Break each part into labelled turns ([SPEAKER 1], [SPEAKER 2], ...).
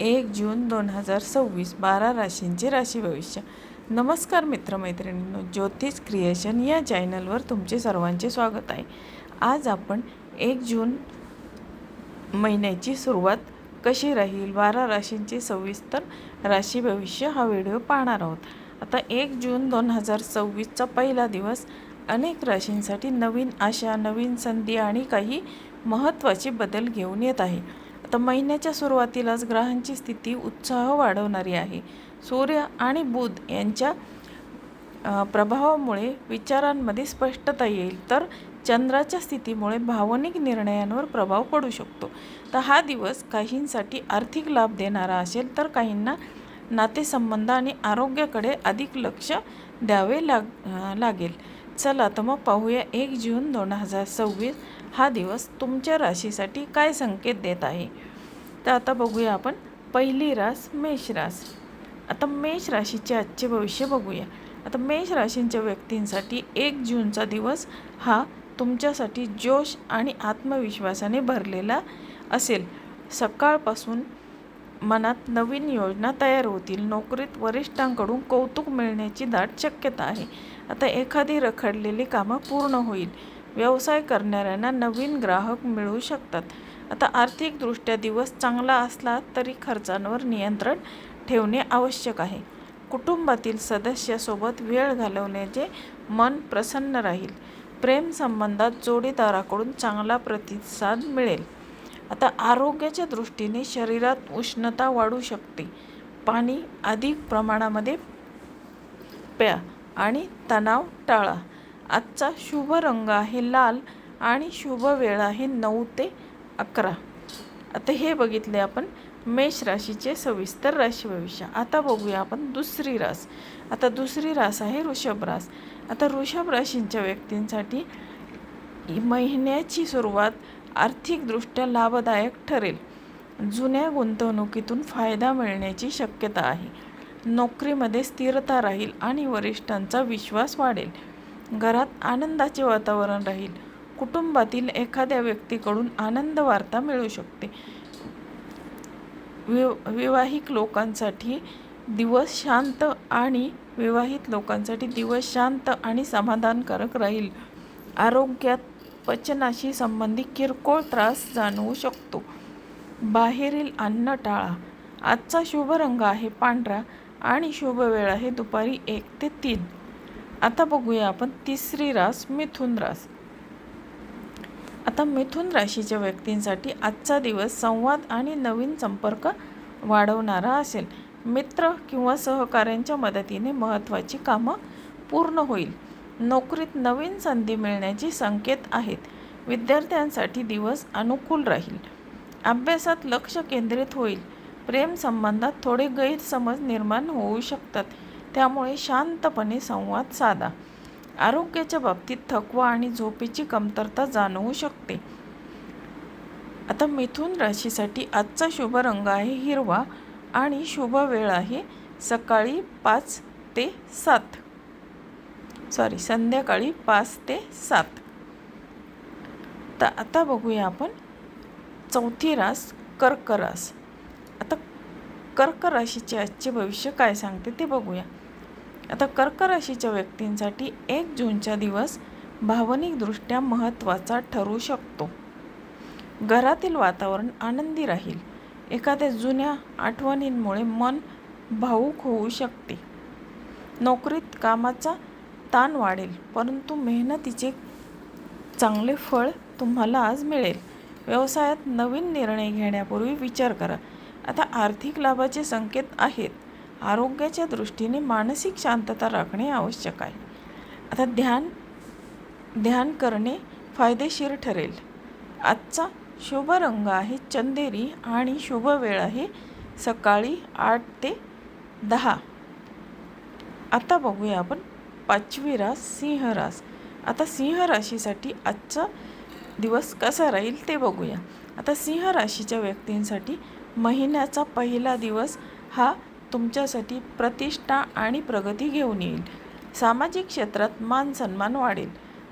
[SPEAKER 1] 1 जून 2026 12 राशींचे राशी भविष्य. नमस्कार मित्रमैत्रिणींनो, ज्योतिष क्रिएशन या चॅनलवर तुमचे सर्वांचे स्वागत आहे. आज आपण 1 जून महिन्याची सुरुवात कशी राहील, 12 राशींचे सविस्तर राशी भविष्य हा व्हिडिओ पाहणार आहोत. आता 1 जून 2026चा पहिला दिवस अनेक राशींसाठी नवीन आशा, नवीन संधी आणि काही महत्त्वाचे बदल घेऊन येत आहे. आता महिन्याच्या सुरुवातीलाच ग्रहांची स्थिती उत्साह वाढवणारी आहे. सूर्य आणि बुध यांच्या प्रभावामुळे विचारांमध्ये स्पष्टता येईल, तर चंद्राच्या स्थितीमुळे भावनिक निर्णयांवर प्रभाव पडू शकतो. तर हा दिवस काहींसाठी आर्थिक लाभ देणारा असेल, तर काहींना नातेसंबंध आणि आरोग्याकडे अधिक लक्ष द्यावे लागेल. चला तर मग पाहूया 1 जून 2026 हा दिवस तुमच्या राशीसाठी काय संकेत देत आहे. तर आता बघूया आपण पहिली रास मेष रास. आता मेष राशीचे आजचे भविष्य बघूया. आता मेष राशींच्या व्यक्तींसाठी 1 जूनचा दिवस हा तुमच्यासाठी जोश आणि आत्मविश्वासाने भरलेला असेल. सकाळपासून मनात नवीन योजना तयार होतील. नोकरीत वरिष्ठांकडून कौतुक मिळण्याची दाट शक्यता आहे. आता एखादी रखडलेली कामं पूर्ण होईल. व्यवसाय करणाऱ्यांना नवीन ग्राहक मिळू शकतात. आता आर्थिकदृष्ट्या दिवस चांगला असला तरी खर्चांवर नियंत्रण ठेवणे आवश्यक आहे. कुटुंबातील सदस्यासोबत वेळ घालवण्याचे मन प्रसन्न राहील. प्रेम संबंधात जोडीदाराकडून चांगला प्रतिसाद मिळेल. आता आरोग्याच्या दृष्टीने शरीरात उष्णता वाढू शकते. पाणी अधिक प्रमाणामध्ये प्या आणि तणाव टाळा. आजचा शुभ रंग आहे लाल आणि शुभ वेळ आहे 9 ते 11. आता हे बघितले आपण मेष राशीचे सविस्तर राशी भविष्य. आता बघूया आपण दुसरी रास. आता दुसरी रास आहे वृषभ रास. आता वृषभ राशींच्या व्यक्तींसाठी महिन्याची सुरुवात आर्थिकदृष्ट्या लाभदायक ठरेल. जुन्या गुंतवणुकीतून फायदा मिळण्याची शक्यता आहे. नोकरीमध्ये स्थिरता राहील आणि वरिष्ठांचा विश्वास वाढेल. घरात आनंदाचे वातावरण राहील. कुटुंबातील एखाद्या व्यक्तीकडून आनंद वार्ता मिळू शकते. विवाहित लोकांसाठी दिवस शांत आणि समाधानकारक राहील. आरोग्यात पचनाशी संबंधित किरकोळ त्रास जाणवू शकतो. बाहेरील अन्न टाळा. आजचा शुभ रंग आहे पांढरा आणि शुभ वेळ आहे दुपारी 1 ते 3. आता बघूया आपण तिसरी रास मिथुन रास. आता मिथुन राशीच्या व्यक्तींसाठी आजचा दिवस संवाद आणि नवीन संपर्क वाढवणारा असेल. मित्र किंवा सहकाऱ्यांच्या मदतीने महत्त्वाची कामं पूर्ण होईल. नोकरीत नवीन संधी मिळण्याचे संकेत आहेत. विद्यार्थ्यांसाठी दिवस अनुकूल राहील. अभ्यासात लक्ष केंद्रित होईल. प्रेम संबंधात थोडे गैरसमज निर्माण होऊ शकतात, त्यामुळे शांतपणे संवाद साधा. आरोग्याच्या बाबतीत थकवा आणि झोपेची कमतरता जाणवू शकते. आता मिथुन राशीसाठी आजचा शुभ रंग आहे हिरवा आणि शुभ वेळ आहे संध्याकाळी 5 ते 7. तर आता बघूया आपण चौथी रास कर्क रास. आता कर्क राशीचे आजचे भविष्य काय सांगते ते बघूया. आता कर्क राशीच्या व्यक्तींसाठी 1 जूनचा दिवस भावनिकदृष्ट्या महत्त्वाचा ठरू शकतो. घरातील वातावरण आनंदी राहील. एखाद्या जुन्या आठवणींमुळे मन भावूक होऊ शकते. नोकरीत कामाचा ताण वाढेल, परंतु मेहनतीचे चांगले फळ तुम्हाला आज मिळेल. व्यवसायात नवीन निर्णय घेण्यापूर्वी विचार करा. आता आर्थिक लाभाचे संकेत आहेत. आरोग्याच्या दृष्टीने मानसिक शांतता राखणे आवश्यक आहे. आता ध्यान करणे फायदेशीर ठरेल. आजचा शुभ रंग आहे चंदेरी आणि शुभ वेळ आहे सकाळी 8 ते 10. आता बघूया आपण पाचवी रास सिंह रास. आता सिंह राशीसाठी आजचा दिवस कसा राहील ते बघूया. आता सिंह राशीच्या व्यक्तींसाठी महिन्याचा पहिला दिवस हा तुमच्यासाठी प्रतिष्ठा आणि प्रगती घेऊन येईल. सामाजिक क्षेत्रात मान सन्मान वाढेल.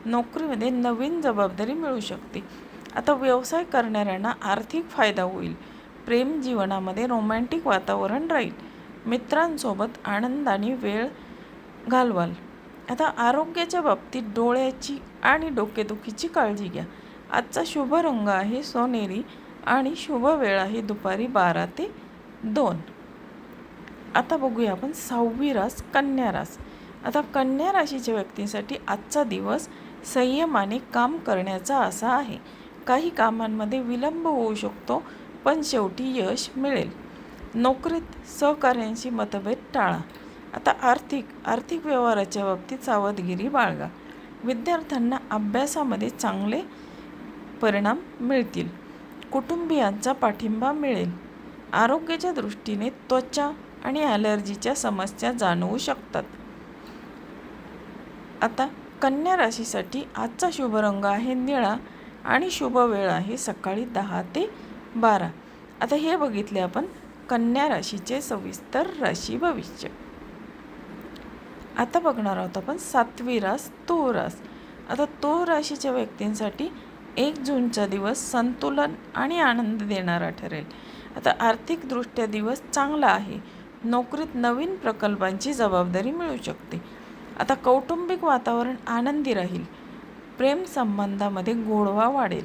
[SPEAKER 1] नोकरीमध्ये नवीन जबाबदारी मिळू शकते. आता व्यवसाय करणाऱ्यांना आर्थिक फायदा होईल. प्रेम जीवनामध्ये रोमॅन्टिक वातावरण राहील. मित्रांसोबत आनंदाने वेळ घालवाल. आता आरोग्याच्या बाबतीत डोळ्याची आणि डोकेदुखीची काळजी घ्या. आजचा शुभ रंग आहे सोनेरी आणि शुभ वेळ आहे दुपारी 12 ते 2. आता बघूया आपण 6वी रास कन्या रास. आता कन्या राशीच्या व्यक्तींसाठी आजचा दिवस संयमाने काम करण्याचा असा आहे. काही कामांमध्ये विलंब होऊ शकतो, पण शेवटी यश मिळेल. नोकरीत सहकाऱ्यांशी मतभेद टाळा. आता आर्थिक व्यवहाराच्या बाबतीत सावधगिरी बाळगा. विद्यार्थ्यांना अभ्यासामध्ये चांगले परिणाम मिळतील. कुटुंबियांचा पाठिंबा मिळेल. आरोग्याच्या दृष्टीने त्वचा आणि ॲलर्जीच्या समस्या जाणवू शकतात. आता कन्या राशीसाठी आजचा शुभ रंग आहे निळा आणि शुभ वेळ आहे सकाळी 10 ते 12. आता हे बघितले आपण कन्या राशीचे सविस्तर राशी भविष्य. आता बघणार आहोत आपण 7वी रास तुळ रास. आता तुळ राशीच्या व्यक्तींसाठी 1 जूनचा दिवस संतुलन आणि आनंद देणारा ठरेल. आता आर्थिकदृष्ट्या दिवस चांगला आहे. नोकरीत नवीन प्रकल्पांची जबाबदारी मिळू शकते. आता कौटुंबिक वातावरण आनंदी राहील. प्रेम संबंधामध्ये गोडवा वाढेल.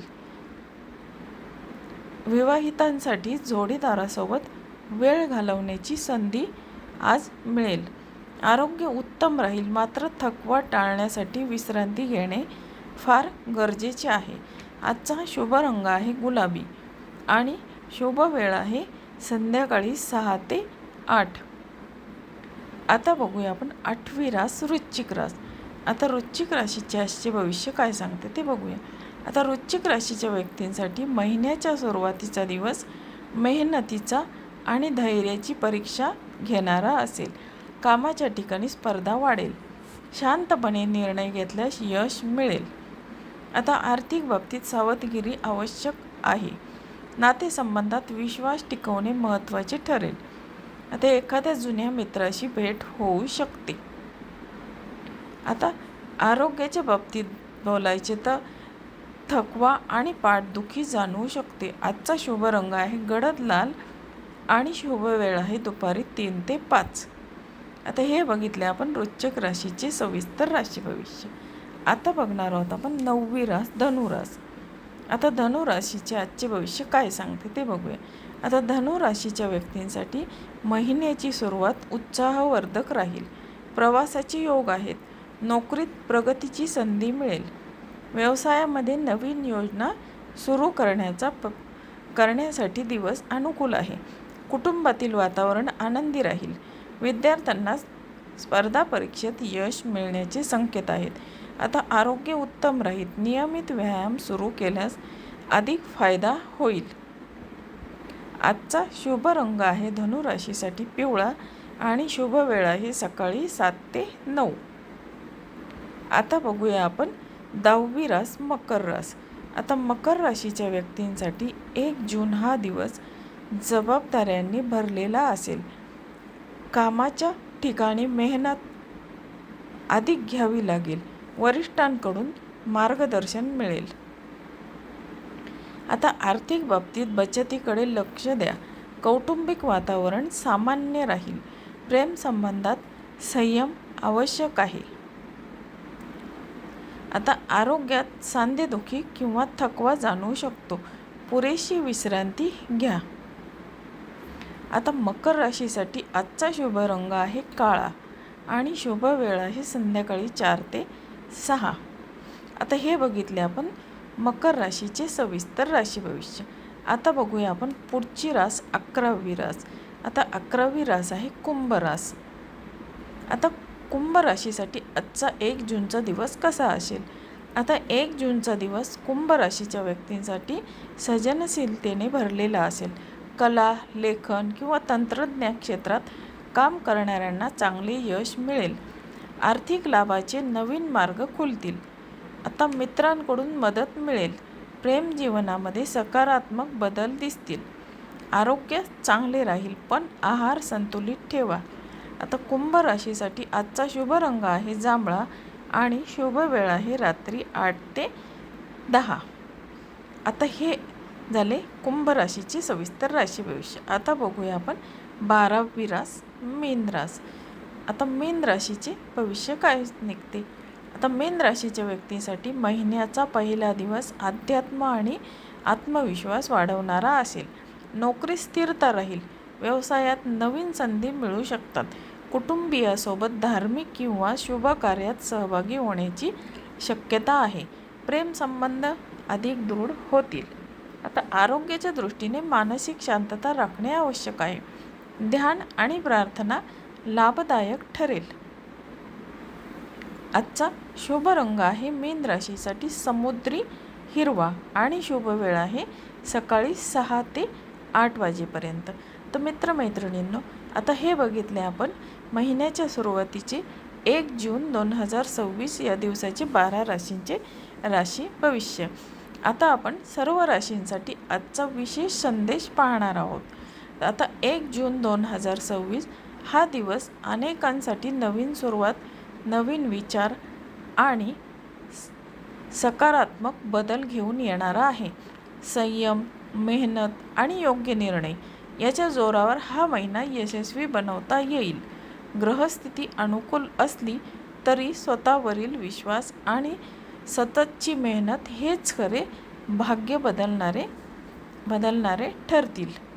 [SPEAKER 1] विवाहितांसाठी जोडीदारासोबत वेळ घालवण्याची संधी आज मिळेल. आरोग्य उत्तम राहील, मात्र थकवा टाळण्यासाठी विश्रांती घेणे फार गरजेचे आहे. आजचा शुभ रंग आहे गुलाबी आणि शुभ वेळ आहे संध्याकाळी 6 ते 8. आता बघूया आपण 8वी रास वृश्चिक रास. आता वृश्चिक राशीचे आजचे भविष्य काय सांगते ते बघूया. आता वृश्चिक राशीच्या व्यक्तींसाठी महिन्याच्या सुरुवातीचा दिवस मेहनतीचा आणि धैर्याची परीक्षा घेणारा असेल. कामाच्या ठिकाणी स्पर्धा वाढेल. शांतपणे निर्णय घेतल्यास यश मिळेल. आता आर्थिक बाबतीत सावधगिरी आवश्यक आहे. नातेसंबंधात विश्वास टिकवणे महत्त्वाचे ठरेल. आता एखाद्या जुन्या मित्राशी भेट होऊ शकते. आता आरोग्याच्या बाबतीत बोलायचे तर थकवा आणि पाठदुखी जाणवू शकते. आजचा शुभ रंग आहे गडद लाल आणि शुभ वेळ आहे दुपारी 3 ते 5. आता हे बघितले आपण वृश्चिक राशीचे सविस्तर राशी भविष्य. आता बघणार आहोत आपण 9वी रास धनुरास. आता धनुराशीचे आजचे भविष्य काय सांगते ते बघूया. आता धनुराशीच्या व्यक्तींसाठी महिन्याची सुरुवात उत्साहवर्धक राहील. प्रवासाचे योग आहेत. नोकरीत प्रगतीची संधी मिळेल. व्यवसायामध्ये नवीन योजना सुरू करण्यासाठी दिवस अनुकूल आहे. कुटुंबातील वातावरण आनंदी राहील. विद्यार्थ्यांना स्पर्धा परीक्षेत यश मिळण्याचे संकेत आहेत. आता आरोग्य उत्तम राहील. नियमित व्यायाम सुरू केल्यास अधिक फायदा होईल. आजचा शुभ रंग आहे धनुराशीसाठी पिवळा आणि शुभ वेळ आहे सकाळी 7 ते 9. आता बघूया आपण 10वी रास मकर रास. आता मकर राशीच्या व्यक्तींसाठी 1 जून हा दिवस जबाबदाऱ्यांनी भरलेला असेल. कामाच्या ठिकाणी मेहनत अधिक घ्यावी लागेल. वरिष्ठांकडून मार्गदर्शन मिळेल. आता आर्थिक बाबतीत बचतीकडे लक्ष द्या. कौटुंबिक वातावरण सामान्य राहील. प्रेम संबंधात संयम आवश्यक आहे. आता आरोग्यात सांधेदुखी किंवा थकवा जाणवू शकतो. पुरेशी विश्रांती घ्या. आता मकर राशीसाठी आजचा शुभ रंग आहे काळा आणि शुभ वेळ आहे संध्याकाळी 4 ते 6. आता हे बघितले आपण मकर राशीचे सविस्तर राशी भविष्य. आता बघूया आपण पुढची रास 11वी रास. आता 11वी रास आहे कुंभ रास. आता कुंभ राशीसाठी आजचा 1 जूनचा दिवस कसा असेल. आता 1 जूनचा दिवस कुंभ राशीच्या व्यक्तींसाठी सर्जनशीलतेने भरलेला असेल. कला, लेखन किंवा तंत्रज्ञान क्षेत्रात काम करणाऱ्यांना चांगले यश मिळेल. आर्थिक लाभाचे नवीन मार्ग खुलतील. आता मित्रांकडून मदत मिळेल. प्रेम जीवनामध्ये सकारात्मक बदल दिसतील. आरोग्य चांगले राहील, पण आहार संतुलित ठेवा. आता कुंभ राशीसाठी आजचा शुभ रंग आहे जांभळा आणि शुभ वेळ आहे रात्री 8 ते 10. आता हे झाले कुंभ राशीची सविस्तर राशी भविष्य. आता बघूया आपण 12वी रास मीन रास. आता मीन राशीचे भविष्य काय निघते. आता मीन राशीच्या व्यक्तींसाठी महिन्याचा पहिला दिवस अध्यात्म आणि आत्मविश्वास वाढवणारा असेल. नोकरी स्थिरता राहील. व्यवसायात नवीन संधी मिळू शकतात. कुटुंबियासोबत धार्मिक किंवा शुभ कार्यात सहभागी होण्याची शक्यता आहे. प्रेम संबंध अधिक दृढ होतील. आता आरोग्याच्या दृष्टीने मानसिक शांतता राखणे आवश्यक आहे. ध्यान आणि प्रार्थना लाभदायक ठरेल. आजचा शुभ रंग आहे मीन राशीसाठी समुद्री हिरवा आणि शुभ वेळ आहे सकाळी 6 ते 8 वाजेपर्यंत. तर मित्रमैत्रिणींनो, आता हे बघितले आपण महिन्याच्या सुरुवातीचे 1 जून 2026 या दिवसाचे 12 राशींचे राशी भविष्य. आता आपण सर्व राशींसाठी आजचा विशेष संदेश पाहणार आहोत. आता 1 जून 2026 हा दिवस अनेकांसाठी नवीन सुरुवात, नवीन विचार आणि सकारात्मक बदल घेऊन येणारा आहे. संयम, मेहनत आणि योग्य निर्णय याच्या जोरावर हा महिना यशस्वी बनवता येईल. ग्रहस्थिती अनुकूल असली तरी स्वतःवरील विश्वास आणि सततची मेहनत हेच खरे भाग्य बदलणारे ठरतील.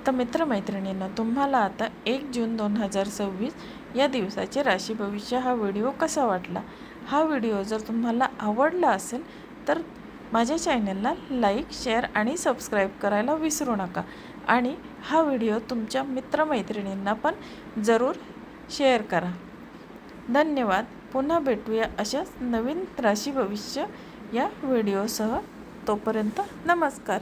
[SPEAKER 1] तर मित्रमैत्रिणींना, तुम्हाला आता 1 जून 2026 या दिवसाचे राशी भविष्य हा व्हिडिओ कसा वाटला. हा व्हिडिओ जर तुम्हाला आवडला असेल तर माझ्या चॅनलला लाईक, शेअर आणि सबस्क्राईब करायला विसरू नका. आणि हा व्हिडिओ तुमच्या मित्रमैत्रिणींना पण जरूर शेअर करा. धन्यवाद. पुन्हा भेटूया अशाच नवीन राशी भविष्य या व्हिडिओसह. तोपर्यंत नमस्कार.